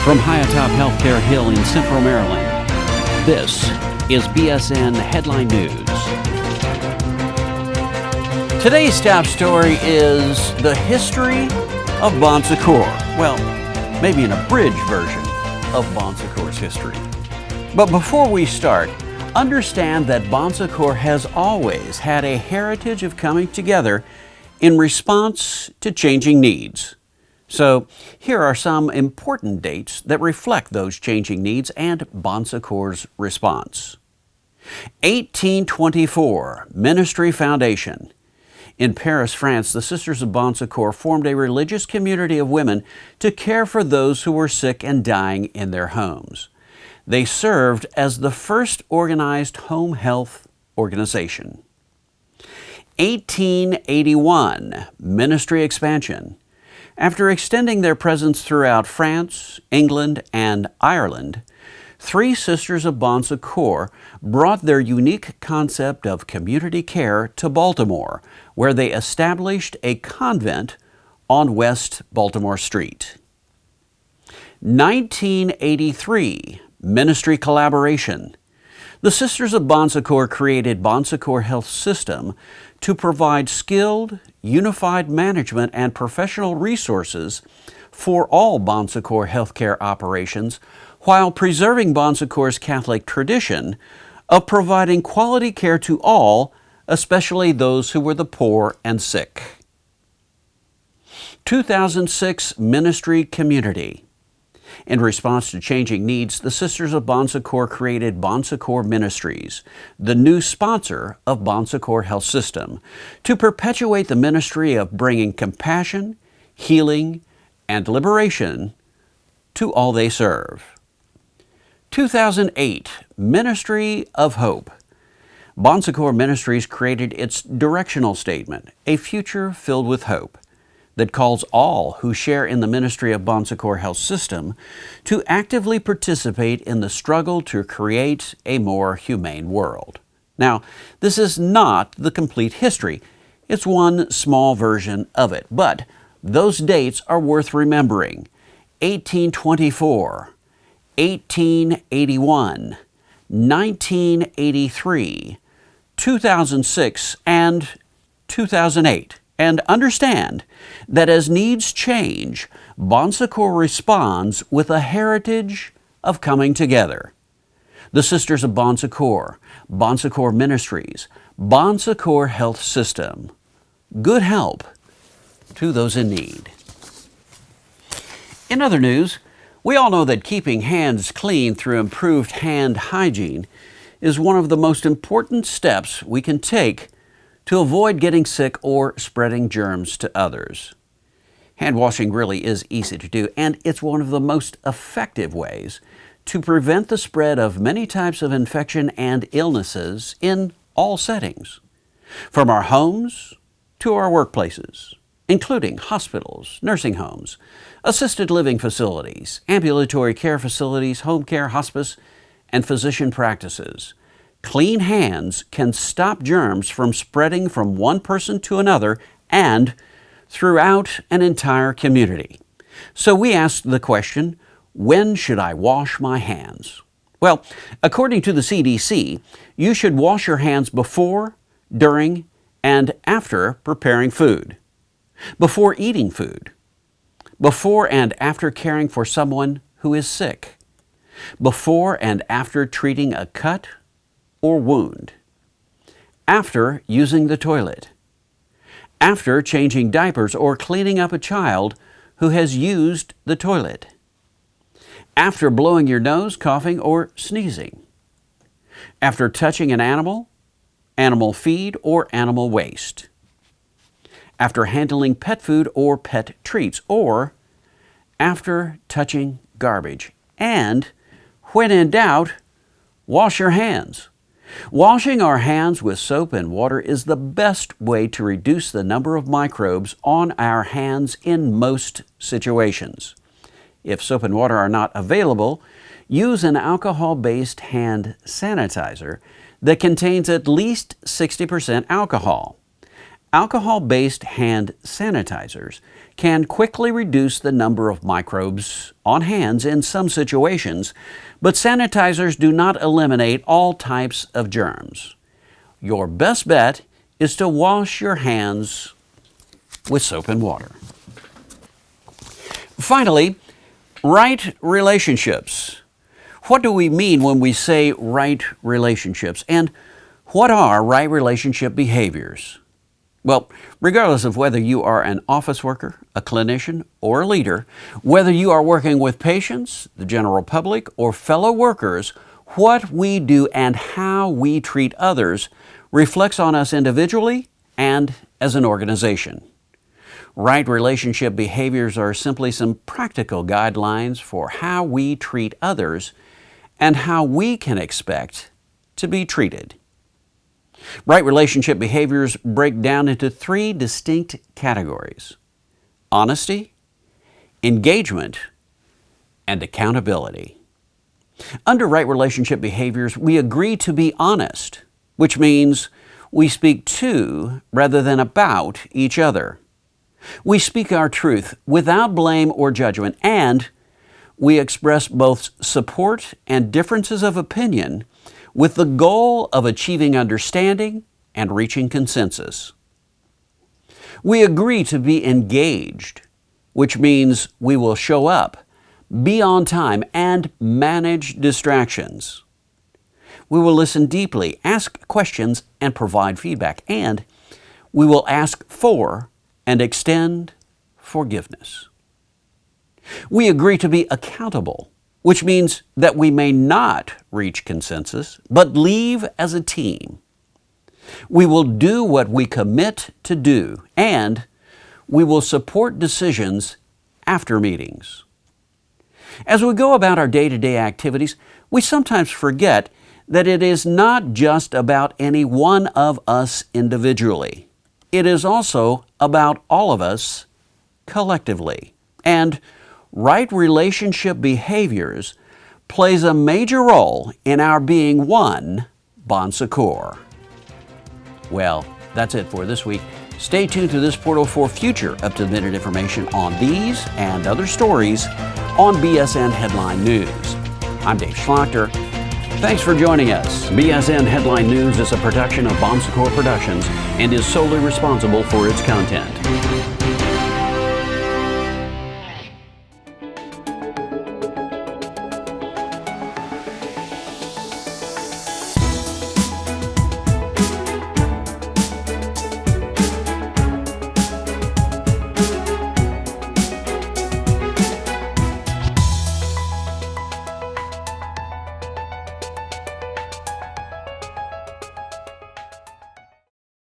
From high atop Healthcare Hill in Central Maryland, this is BSN Headline News. Today's top story is the history of Bon Secours. Well, maybe an abridged version of Bon Secours' history. But before we start, understand that Bon Secours has always had a heritage of coming together in response to changing needs. So here are some important dates that reflect those changing needs and Bon Secours' response. 1824, Ministry Foundation. In Paris, France, the Sisters of Bon Secours formed a religious community of women to care for those who were sick and dying in their homes. They served as the first organized home health organization. 1881, Ministry Expansion. After extending their presence throughout France, England, and Ireland, three Sisters of Bon Secours brought their unique concept of community care to Baltimore, where they established a convent on West Baltimore Street. 1983, Ministry Collaboration. The Sisters of Bon Secours created Bon Secours Health System to provide skilled, unified management and professional resources for all Bon Secours healthcare operations while preserving Bon Secours Catholic tradition of providing quality care to all, especially those who were the poor and sick. 2006 Ministry Community. In response to changing needs, the Sisters of Bon Secours created Bon Secours Ministries, the new sponsor of Bon Secours Health System, to perpetuate the ministry of bringing compassion, healing, and liberation to all they serve. 2008, Ministry of Hope. Bon Secours Ministries created its directional statement, A Future Filled with Hope, that calls all who share in the ministry of Bon Secours Health System to actively participate in the struggle to create a more humane world. Now, this is not the complete history. It's one small version of it, but those dates are worth remembering. 1824, 1881, 1983, 2006, and 2008. And understand that as needs change, Bon Secours responds with a heritage of coming together. The Sisters of Bon Secours, Bon Secours Ministries, Bon Secours Health System. Good help to those in need. In other news, we all know that keeping hands clean through improved hand hygiene is one of the most important steps we can take to avoid getting sick or spreading germs to others. Hand washing really is easy to do, and it's one of the most effective ways to prevent the spread of many types of infection and illnesses in all settings, from our homes to our workplaces, including hospitals, nursing homes, assisted living facilities, ambulatory care facilities, home care, hospice, and physician practices. Clean hands can stop germs from spreading from one person to another and throughout an entire community. So we asked the question, when should I wash my hands? Well, according to the CDC, you should wash your hands before, during, and after preparing food, before eating food, before and after caring for someone who is sick, before and after treating a cut or wound, after using the toilet, after changing diapers or cleaning up a child who has used the toilet, after blowing your nose, coughing, or sneezing, after touching an animal, animal feed, or animal waste, after handling pet food or pet treats, or after touching garbage. And when in doubt, wash your hands. Washing our hands with soap and water is the best way to reduce the number of microbes on our hands in most situations. If soap and water are not available, use an alcohol-based hand sanitizer that contains at least 60% alcohol. Alcohol-based hand sanitizers can quickly reduce the number of microbes on hands in some situations, but sanitizers do not eliminate all types of germs. Your best bet is to wash your hands with soap and water. Finally, right relationships. What do we mean when we say right relationships? And what are right relationship behaviors? Well, regardless of whether you are an office worker, a clinician, or a leader, whether you are working with patients, the general public, or fellow workers, what we do and how we treat others reflects on us individually and as an organization. Right relationship behaviors are simply some practical guidelines for how we treat others and how we can expect to be treated. Right relationship behaviors break down into three distinct categories: honesty, engagement, and accountability. Under right relationship behaviors, we agree to be honest, which means we speak to rather than about each other. We speak our truth without blame or judgment, and we express both support and differences of opinion with the goal of achieving understanding and reaching consensus. We agree to be engaged, which means we will show up, be on time, and manage distractions. We will listen deeply, ask questions, and provide feedback, and we will ask for and extend forgiveness. We agree to be accountable, which means that we may not reach consensus, but leave as a team. We will do what we commit to do, and we will support decisions after meetings. As we go about our day-to-day activities, we sometimes forget that it is not just about any one of us individually. It is also about all of us collectively. And right relationship behaviors plays a major role in our being one Bon Secours. Well, that's it for this week. Stay tuned to this portal for future up-to-the-minute information on these and other stories on BSN Headline News. I'm Dave Schlachter. Thanks for joining us. BSN Headline News is a production of Bon Secours Productions and is solely responsible for its content.